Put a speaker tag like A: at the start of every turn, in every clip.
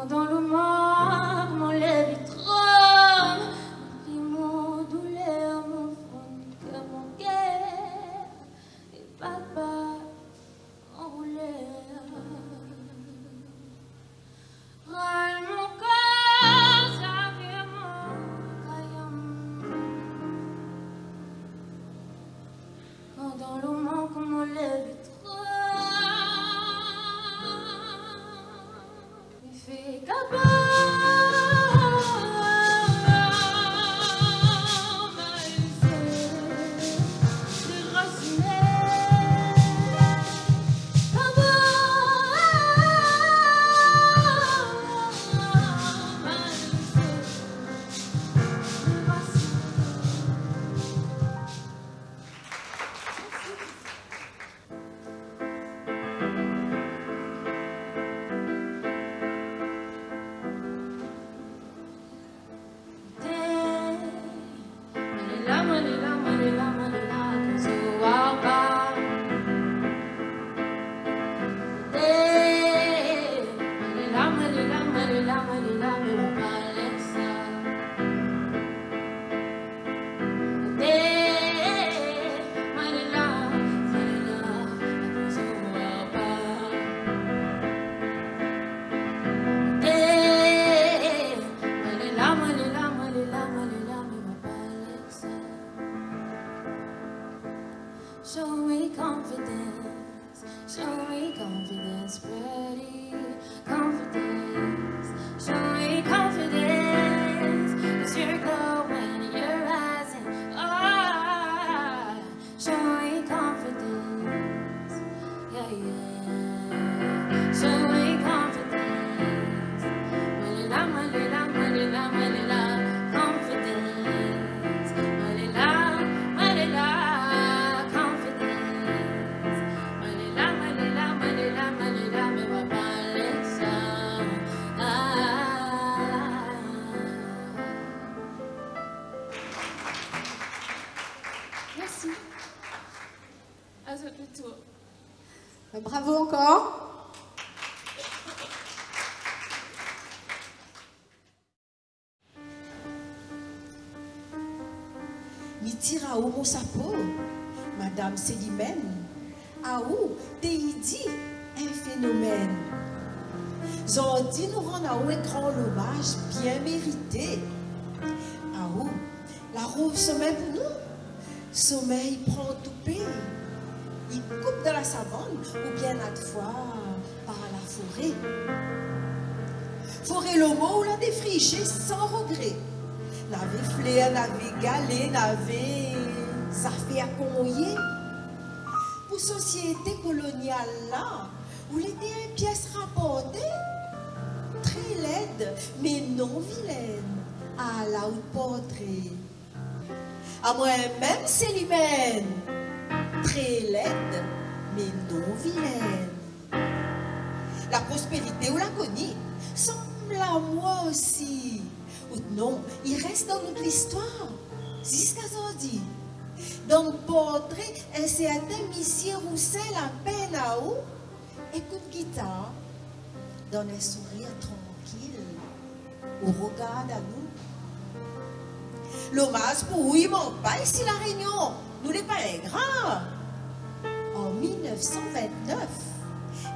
A: Quand dans le monde, mon lèvre tremble, mon douleur, mon front, mon cœur, et papa enroulé. Râle mon corps, ça vient mon caillou. Quand dans le monde, mon lèvre tremble, il fait cabane. Show me confidence, pretty confidence. Show me confidence, 'cause you're going, you're rising. Oh, show me confidence, yeah, yeah. Show me confidence, malila, malila, malila, malila, confidence, malila, malila. Merci. À votre tour.
B: Bravo encore.
C: Mi tire à où mon chapeau, Madame Célimène. À où dit un phénomène. J'en dis nous rendre à où un grand hommage bien mérité. À où la roue sommeil pour nous. Sommeil prend tout pays. Il coupe dans la savane ou bien à fois par la forêt. Forêt le mot ou la défricher sans regret. N'avait flair, n'avait galé, n'avait ça fait à connoyer. Pour société coloniale là, où les dernières pièces rapportées, très laides, mais non vilaines, à la haute portrait. À moi-même, Célimène, très laide, mais non vilaine. La prospérité ou la connue semble à moi aussi. Ou non, il reste dans notre histoire, jusqu'à aujourd'hui. Dans le portrait, un certain monsieur Roussel à peine à haut, écoute guitare, donne un sourire tranquille, ou regarde à nous. L'hommage pour oui, mon pas ici la Réunion, nous les pas grands. En 1929,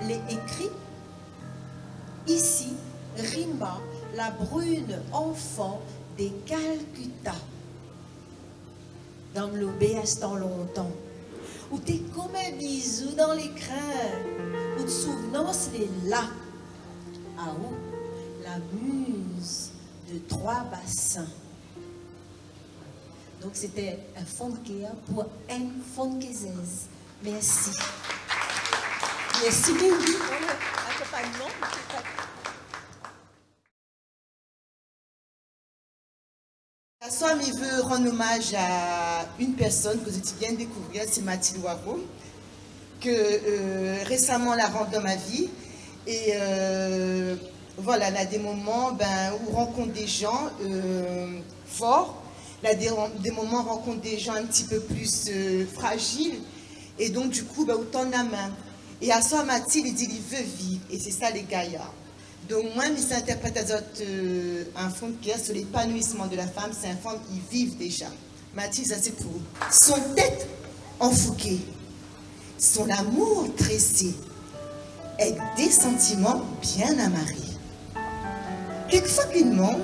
C: les écrits ici, Rima, la brune enfant des Calcutta. Dans le BS dans longtemps, où t'es comme un bisou dans les crins, où de souvenance les là, à où la muse de trois bassins. Donc c'était un fond de cœur pour un fond de caisses. Merci. Merci Lily pour l'accompagnement.
D: La soirée, je veux rendre hommage à une personne que je viens de découvrir, c'est Mathilde Waro, que récemment la rentre dans ma vie. Et voilà, elle a des moments où on rencontre des gens forts, elle a des moments où on rencontre des gens un petit peu plus fragiles. Et donc, du coup, autant de la main. Et à soi, Mathilde, il dit il veut vivre. Et c'est ça, les gaillards. Donc moi, je interprète un fond de cœur sur l'épanouissement de la femme, c'est un fond qui vivent déjà. Mathilde, ça c'est pour vous. Son tête enfoquée, son amour tressé, avec des sentiments bien amarrés. Quelquefois qu'il demande,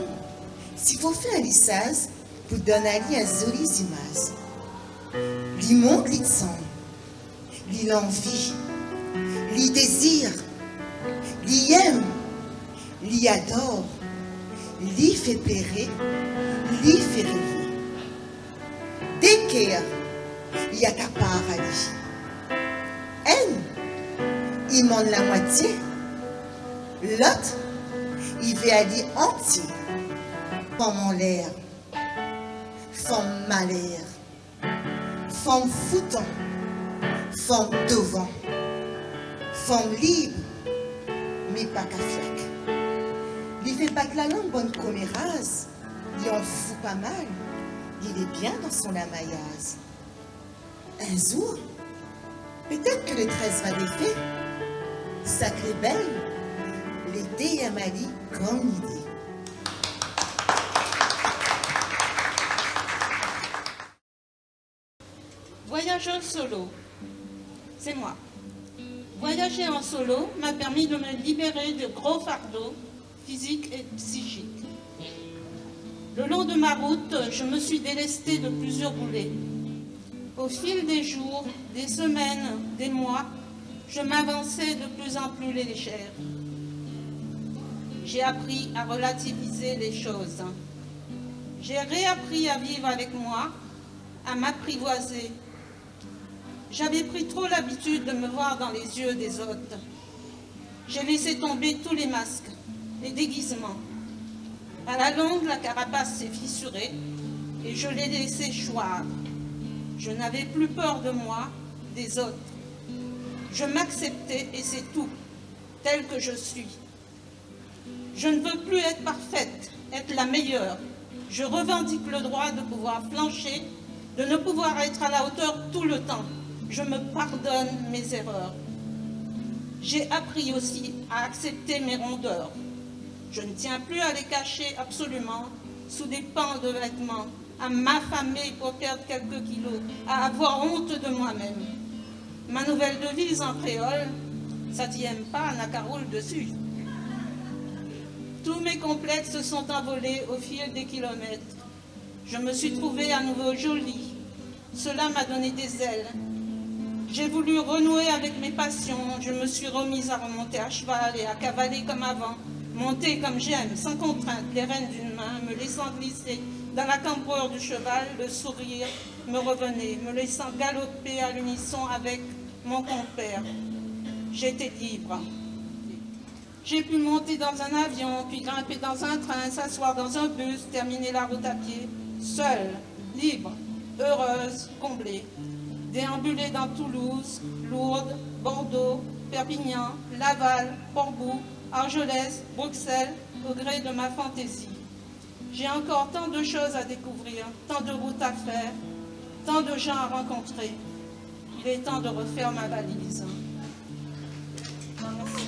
D: s'il faut faire un lissage pour donner à jolies images. Lui montre, lui sent, lui l'envie, lui désire, lui aime, lui adore, lui fait pleurer, lui fait rêver. Dès qu'il y a ta part à lui. Elle, il demande la moitié, l'autre, il veut aller entier. Femme en l'air, femme malheur, femme foutant, femme devant, femme libre, mais pas qu'à flaque. Il fait battre la langue bonne commérase, il en fout pas mal, il est bien dans son amaillage. Un jour, peut-être que le 13 va défait, sacré belle, l'été à Mali comme idée.
E: Voyageuse solo, c'est moi. Voyager en solo m'a permis de me libérer de gros fardeaux physiques et psychiques. Le long de ma route, je me suis délestée de plusieurs boulets. Au fil des jours, des semaines, des mois, je m'avançais de plus en plus légère. J'ai appris à relativiser les choses. J'ai réappris à vivre avec moi, à m'apprivoiser. J'avais pris trop l'habitude de me voir dans les yeux des autres. J'ai laissé tomber tous les masques, les déguisements. À la longue, la carapace s'est fissurée et je l'ai laissé choir. Je n'avais plus peur de moi, des autres. Je m'acceptais et c'est tout, tel que je suis. Je ne veux plus être parfaite, être la meilleure. Je revendique le droit de pouvoir flancher, de ne pouvoir être à la hauteur tout le temps. Je me pardonne mes erreurs. J'ai appris aussi à accepter mes rondeurs. Je ne tiens plus à les cacher absolument sous des pans de vêtements, à m'affamer pour perdre quelques kilos, à avoir honte de moi-même. Ma nouvelle devise en créole, ça t'y aime pas, n'a qu'à roule dessus. Tous mes complexes se sont envolés au fil des kilomètres. Je me suis trouvée à nouveau jolie. Cela m'a donné des ailes. J'ai voulu renouer avec mes passions. Je me suis remise à remonter à cheval et à cavaler comme avant. Monter comme j'aime, sans contrainte, les rênes d'une main, me laissant glisser dans la cambrure du cheval, le sourire me revenait, me laissant galoper à l'unisson avec mon compère. J'étais libre. J'ai pu monter dans un avion, puis grimper dans un train, s'asseoir dans un bus, terminer la route à pied, seule, libre, heureuse, comblée. Déambuler dans Toulouse, Lourdes, Bordeaux, Perpignan, Laval, Portbou, Argelès, Bruxelles, au gré de ma fantaisie. J'ai encore tant de choses à découvrir, tant de routes à faire, tant de gens à rencontrer. Il est temps de refaire ma valise. Merci.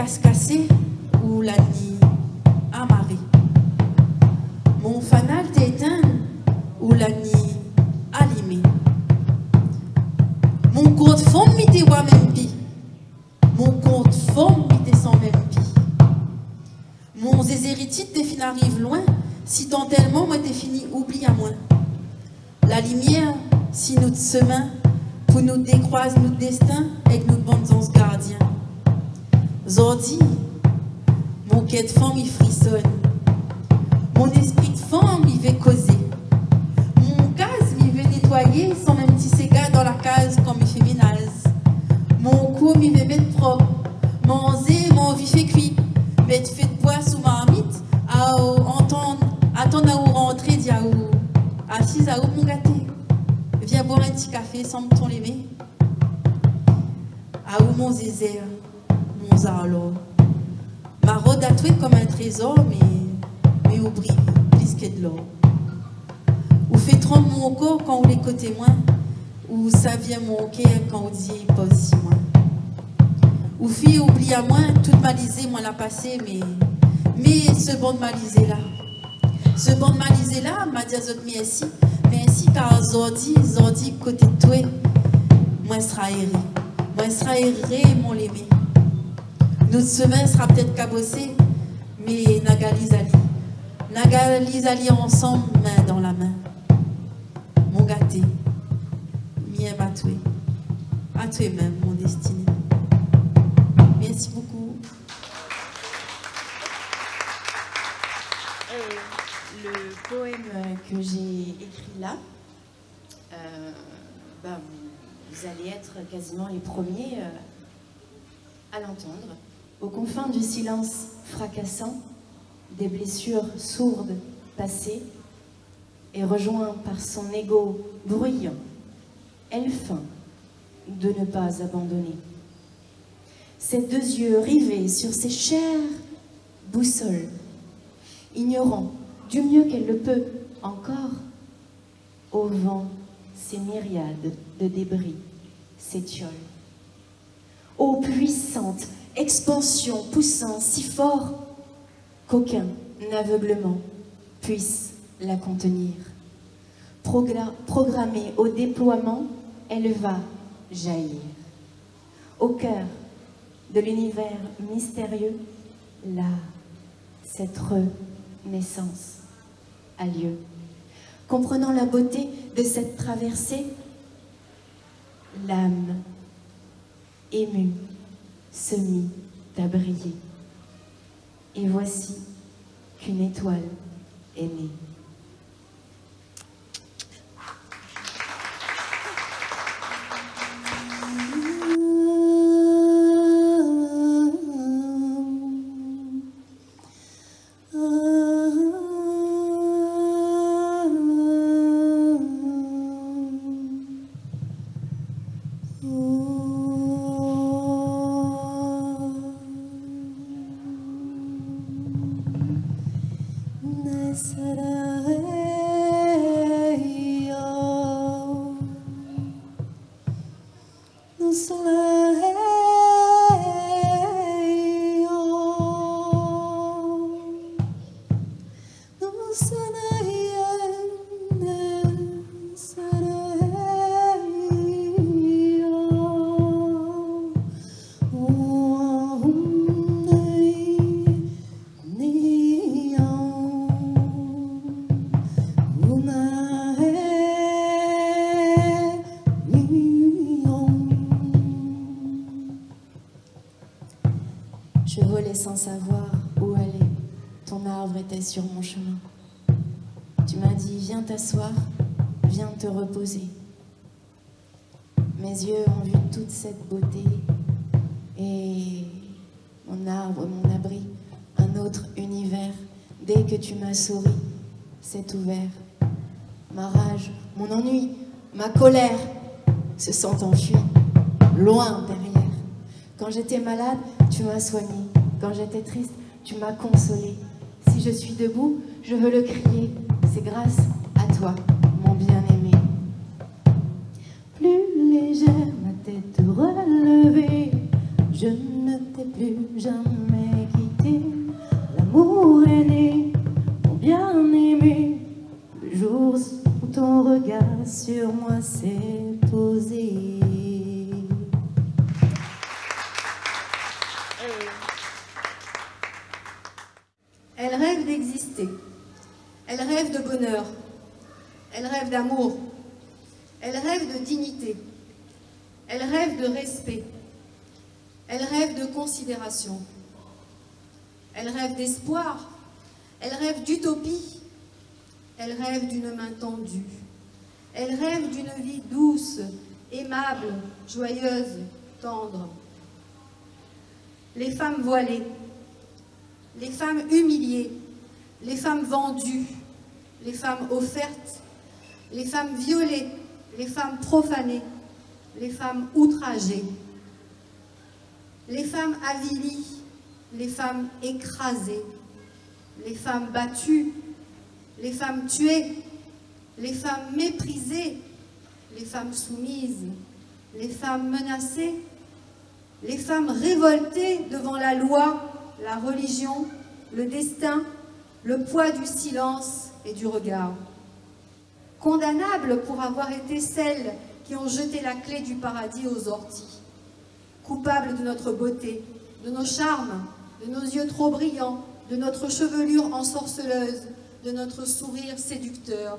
F: casse-cassé ou la nuit amarrée. Mon fanal t'éteint ou la nuit allumée. Mon compte fond m'était wa même pi. Mon compte fond m'était sans même pi. Mon zézéritite t'es fin arrive loin, si tant tellement moi t'es fini oublie à moi. La lumière, si nous te semain, pour nous décroise notre destin avec notre bande ans gardiens. Zordi, mon quai de femme il frissonne. Mon esprit de femme il veut causer. Mon case il veut nettoyer sans même petit cigare dans la case comme il fait ménage. Mon cou il veut mettre propre. Mon zé, mon vie fait cuit. Mettre fait de bois sous ma marmite. Attendre à où rentrer, dit à où. Assise à où mon gâté. Viens boire un petit café sans me ton l'aimer. À où mon zézère, mon zarlo. Ma rôde a tué comme un trésor, mais au brille, plus que de l'or. Ou fait tremble mon corps quand on l'écoute moins, ou ça vient mon cœur quand on dit pas si moins. Ou fille oublie à moi, toute malisée, moi l'a passé, mais ce bon de malisé là. Ce bon de malisé là, m'a dit à zot merci car Zordi, côté de toi, moi sera erré. Moi sera erré, mon l'aimé. Notre semaine sera peut-être cabossée, mais Nagalizali ensemble, main dans la main. Mon gâté, mien à toi même, mon destiné. Merci beaucoup.
A: Le poème que j'ai écrit là, vous allez être quasiment les premiers à l'entendre. Aux confins du silence fracassant, des blessures sourdes passées, et rejoint par son ego bruyant, elle feint de ne pas abandonner. Ses deux yeux rivés sur ses chères boussoles, ignorant du mieux qu'elle le peut encore, au vent ces myriades de débris s'étiolent. Ô puissante expansion poussant si fort qu'aucun aveuglement puisse la contenir. Programmée au déploiement, elle va jaillir. Au cœur de l'univers mystérieux, là, cette renaissance a lieu. Comprenant la beauté de cette traversée, l'âme émue se mit à briller. Et voici qu'une étoile est née. Je volais sans savoir où aller. Ton arbre était sur mon chemin. Tu m'as dit, viens t'asseoir, viens te reposer. Mes yeux ont vu toute cette beauté et mon arbre, mon abri, un autre univers. Dès que tu m'as souri, s'est ouvert. Ma rage, mon ennui, ma colère se sont enfuis, loin derrière. Quand j'étais malade, tu m'as soigné. Quand j'étais triste, tu m'as consolé. Si je suis debout, je veux le crier. C'est grâce à toi, mon bien-aimé. Plus légère, ma tête relevée, je ne t'ai plus jamais quitté. L'amour est né, mon bien-aimé, le jour où ton regard sur moi s'est posé.
B: Elle rêve d'exister. Elle rêve de bonheur. Elle rêve d'amour. Elle rêve de dignité. Elle rêve de respect. Elle rêve de considération. Elle rêve d'espoir. Elle rêve d'utopie. Elle rêve d'une main tendue. Elle rêve d'une vie douce, aimable, joyeuse, tendre. Les femmes voilées, les femmes humiliées, les femmes vendues, les femmes offertes, les femmes violées, les femmes profanées, les femmes outragées, les femmes avilies, les femmes écrasées, les femmes battues, les femmes tuées, les femmes méprisées, les femmes soumises, les femmes menacées, les femmes révoltées devant la loi, la religion, le destin, le poids du silence et du regard. Condamnables pour avoir été celles qui ont jeté la clé du paradis aux orties. Coupables de notre beauté, de nos charmes, de nos yeux trop brillants, de notre chevelure ensorceleuse, de notre sourire séducteur,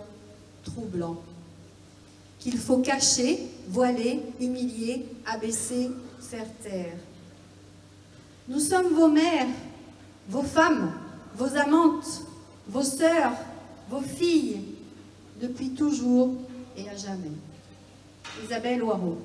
B: troublant. Qu'il faut cacher, voiler, humilier, abaisser, faire taire. Nous sommes vos mères, vos femmes, vos amantes, vos sœurs, vos filles, depuis toujours et à jamais. Isabelle Loireau.